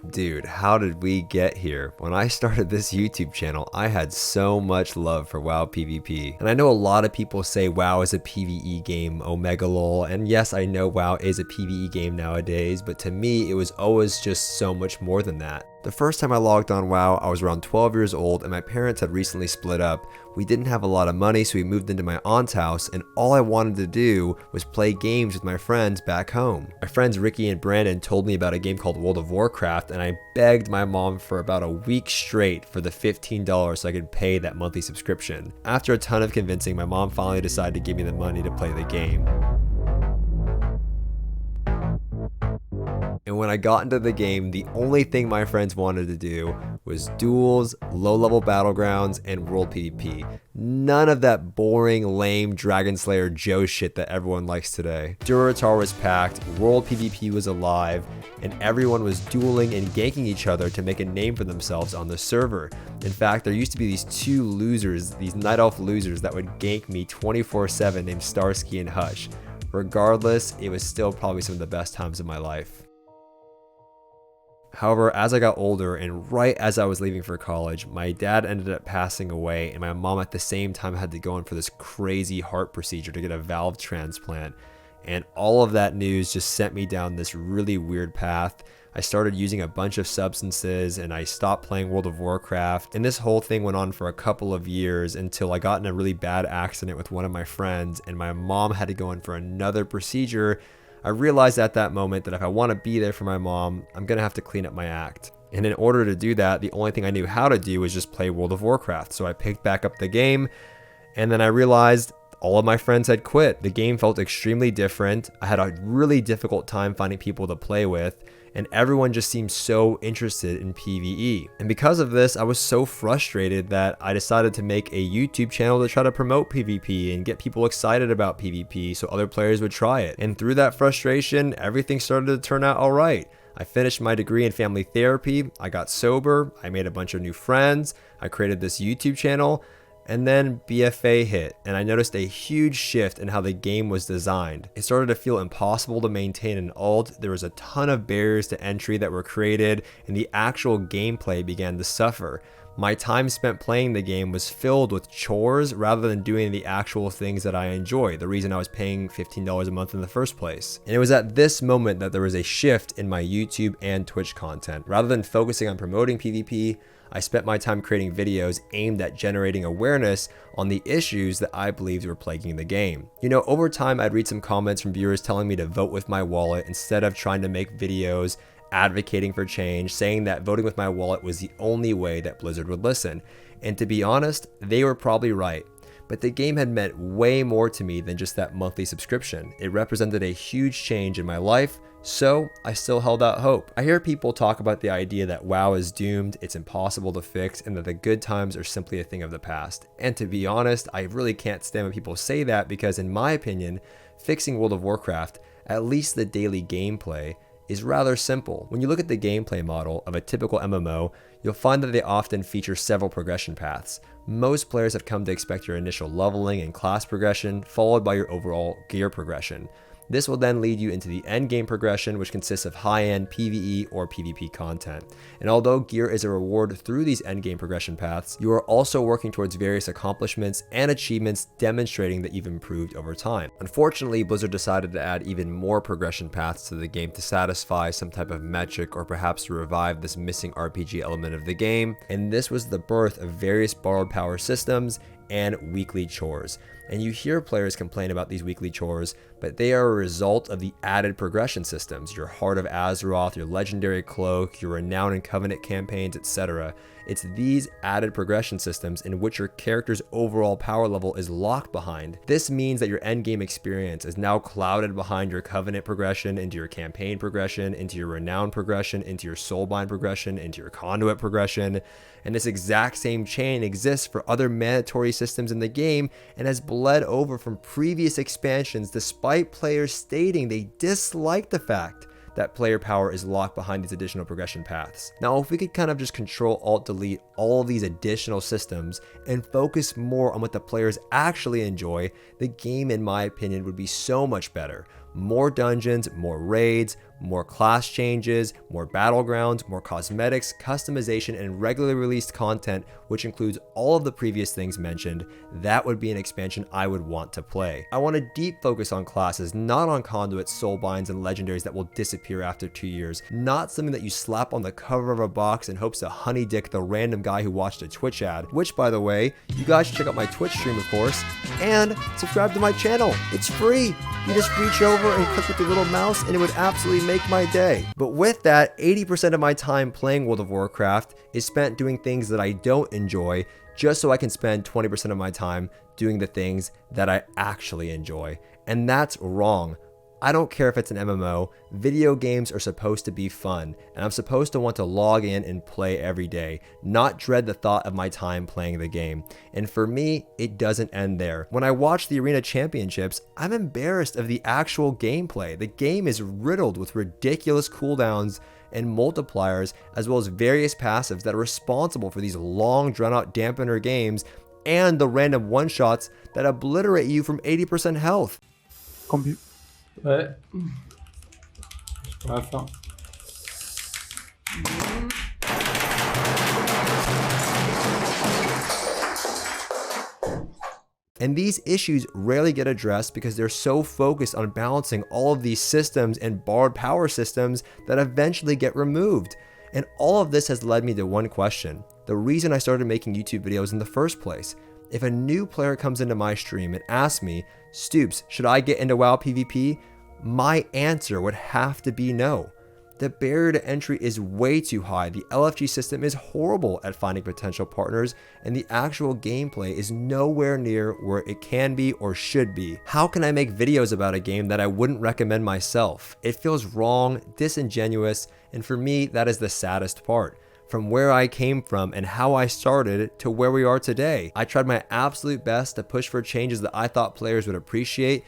Dude, how did we get here? When I started this YouTube channel, I had so much love for WoW PvP. And I know a lot of people say WoW is a PvE game, Omega lol, and yes, I know WoW is a PvE game nowadays, but to me, it was always just so much more than that. The first time I logged on WoW, I was around 12 years old and my parents had recently split up. We didn't have a lot of money, so we moved into my aunt's house, and all I wanted to do was play games with my friends back home. My friends Ricky and Brandon told me about a game called World of Warcraft, and I begged my mom for about a week straight for the $15 so I could pay that monthly subscription. After a ton of convincing, my mom finally decided to give me the money to play the game. And when I got into the game, the only thing my friends wanted to do was duels, low-level battlegrounds, and world PvP. None of that boring, lame Dragon Slayer Joe shit that everyone likes today. Durotar was packed, world PvP was alive, and everyone was dueling and ganking each other to make a name for themselves on the server. In fact, there used to be these two losers, these Night Elf losers that would gank me 24/7 named Starsky and Hush. Regardless, it was still probably some of the best times of my life. However, as I got older and right as I was leaving for college, my dad ended up passing away and my mom at the same time had to go in for this crazy heart procedure to get a valve transplant. And all of that news just sent me down this really weird path. I started using a bunch of substances and I stopped playing World of Warcraft. And this whole thing went on for a couple of years until I got in a really bad accident with one of my friends and my mom had to go in for another procedure. I realized at that moment that if I want to be there for my mom, I'm going to have to clean up my act. And in order to do that, the only thing I knew how to do was just play World of Warcraft. So I picked back up the game, and then I realized all of my friends had quit. The game felt extremely different. I had a really difficult time finding people to play with, and everyone just seemed so interested in PvE. And because of this, I was so frustrated that I decided to make a YouTube channel to try to promote PvP and get people excited about PvP so other players would try it. And through that frustration, everything started to turn out all right. I finished my degree in family therapy, I got sober, I made a bunch of new friends, I created this YouTube channel, and then BFA hit, and I noticed a huge shift in how the game was designed. It started to feel impossible to maintain an alt, there was a ton of barriers to entry that were created, and the actual gameplay began to suffer. My time spent playing the game was filled with chores rather than doing the actual things that I enjoy, the reason I was paying $15 a month in the first place. And it was at this moment that there was a shift in my YouTube and Twitch content. Rather than focusing on promoting PvP, I spent my time creating videos aimed at generating awareness on the issues that I believed were plaguing the game. You know, over time I'd read some comments from viewers telling me to vote with my wallet instead of trying to make videos advocating for change, saying that voting with my wallet was the only way that Blizzard would listen. And to be honest, they were probably right. But the game had meant way more to me than just that monthly subscription. It represented a huge change in my life, so I still held out hope. I hear people talk about the idea that WoW is doomed, it's impossible to fix, and that the good times are simply a thing of the past. And to be honest, I really can't stand when people say that because in my opinion, fixing World of Warcraft, at least the daily gameplay, is rather simple. When you look at the gameplay model of a typical MMO, you'll find that they often feature several progression paths. Most players have come to expect your initial leveling and class progression, followed by your overall gear progression. This will then lead you into the end game progression, which consists of high-end PvE or PvP content. And although gear is a reward through these end game progression paths, you are also working towards various accomplishments and achievements demonstrating that you've improved over time. Unfortunately, Blizzard decided to add even more progression paths to the game to satisfy some type of metric or perhaps to revive this missing RPG element of the game. And this was the birth of various borrowed power systems and weekly chores. And you hear players complain about these weekly chores, but they are a result of the added progression systems, your Heart of Azeroth, your Legendary Cloak, your Renown and Covenant campaigns, etc. It's these added progression systems in which your character's overall power level is locked behind. This means that your endgame experience is now clouded behind your Covenant progression, into your campaign progression, into your Renown progression, into your Soulbind progression, into your Conduit progression. And this exact same chain exists for other mandatory systems in the game and has bled over from previous expansions despite players stating they dislike the fact that player power is locked behind these additional progression paths. Now, if we could kind of just Control-Alt-Delete all of these additional systems and focus more on what the players actually enjoy, the game, in my opinion, would be so much better. More dungeons, more raids, more class changes, more battlegrounds, more cosmetics, customization, and regularly released content, which includes all of the previous things mentioned, that would be an expansion I would want to play. I want a deep focus on classes, not on conduits, soulbinds, and legendaries that will disappear after 2 years, not something that you slap on the cover of a box in hopes to honey dick the random guy who watched a Twitch ad, which, by the way, you guys should check out my Twitch stream, of course, and subscribe to my channel. It's free. You just reach over and click with your little mouse and it would absolutely make my day. But with that, 80% of my time playing World of Warcraft is spent doing things that I don't enjoy, just so I can spend 20% of my time doing the things that I actually enjoy. And that's wrong. I don't care if it's an MMO, video games are supposed to be fun, and I'm supposed to want to log in and play every day, not dread the thought of my time playing the game. And for me, it doesn't end there. When I watch the Arena Championships, I'm embarrassed of the actual gameplay. The game is riddled with ridiculous cooldowns and multipliers, as well as various passives that are responsible for these long drawn out dampener games and the random one-shots that obliterate you from 80% health. Ouais. Je pourrais faire. And these issues rarely get addressed because they're so focused on balancing all of these systems and borrowed power systems that eventually get removed. And all of this has led me to one question: the reason I started making YouTube videos in the first place. If a new player comes into my stream and asks me, "Stoops, should I get into WoW PvP?" my answer would have to be no. The barrier to entry is way too high, the LFG system is horrible at finding potential partners, and the actual gameplay is nowhere near where it can be or should be. How can I make videos about a game that I wouldn't recommend myself? It feels wrong, disingenuous, and for me, that is the saddest part. From where I came from and how I started to where we are today. I tried my absolute best to push for changes that I thought players would appreciate,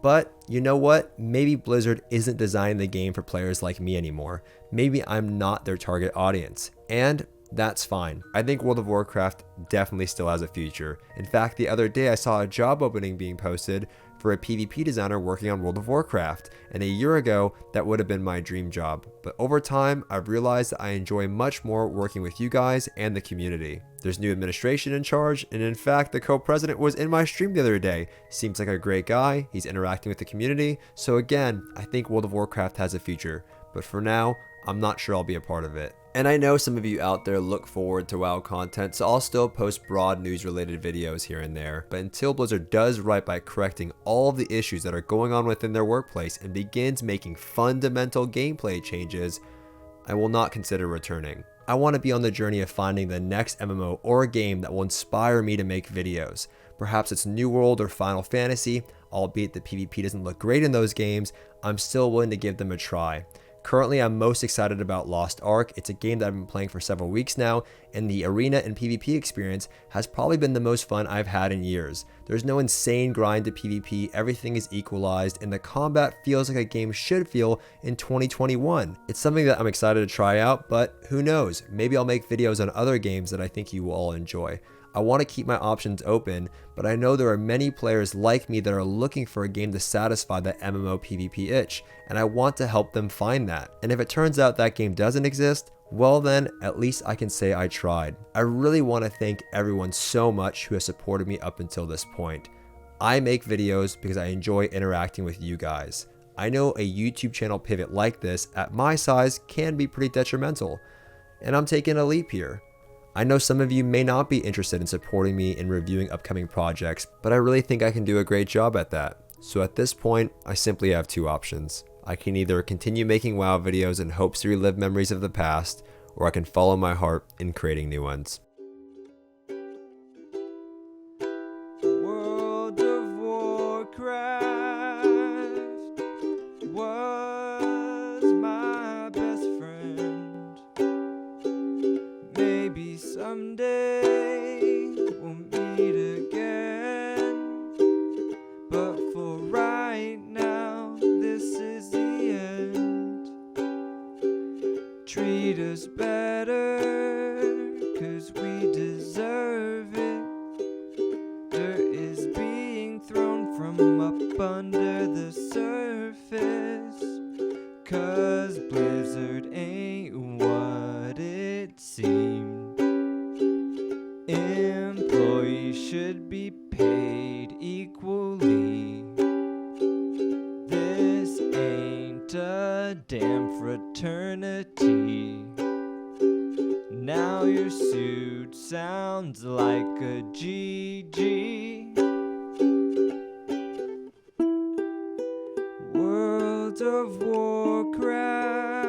but you know what? Maybe Blizzard isn't designing the game for players like me anymore. Maybe I'm not their target audience, and that's fine. I think World of Warcraft definitely still has a future. In fact, the other day I saw a job opening being posted for a PvP designer working on World of Warcraft, and a year ago that would have been my dream job. But over time, I've realized that I enjoy much more working with you guys and the community. There's new administration in charge, and in fact, the co-president was in my stream the other day. Seems like a great guy, he's interacting with the community, so again, I think World of Warcraft has a future. But for now, I'm not sure I'll be a part of it. And I know some of you out there look forward to WoW content, so I'll still post broad news related videos here and there. But until Blizzard does right by correcting all of the issues that are going on within their workplace and begins making fundamental gameplay changes, I will not consider returning. I want to be on the journey of finding the next MMO or game that will inspire me to make videos. Perhaps it's New World or Final Fantasy, albeit the PvP doesn't look great in those games, I'm still willing to give them a try. Currently, I'm most excited about Lost Ark. It's a game that I've been playing for several weeks now, and the arena and PvP experience has probably been the most fun I've had in years. There's no insane grind to PvP, everything is equalized, and the combat feels like a game should feel in 2021. It's something that I'm excited to try out, but who knows? Maybe I'll make videos on other games that I think you will all enjoy. I want to keep my options open, but I know there are many players like me that are looking for a game to satisfy that MMO PvP itch, and I want to help them find that. And if it turns out that game doesn't exist, well then, at least I can say I tried. I really want to thank everyone so much who has supported me up until this point. I make videos because I enjoy interacting with you guys. I know a YouTube channel pivot like this at my size can be pretty detrimental, and I'm taking a leap here. I know some of you may not be interested in supporting me in reviewing upcoming projects, but I really think I can do a great job at that. So at this point, I simply have two options. I can either continue making WoW videos in hopes to relive memories of the past, or I can follow my heart in creating new ones. World of Warcraft was my best friend. Maybe someday we'll meet again, but for right now, this is the end. Treat us better, 'cause we deserve it. Dirt is being thrown from up under the surface. 'cause Blizzard ain't what it seemed. Employees should be paid equally. This ain't a damn fraternity. Now your suit sounds like a GG. World of Warcraft.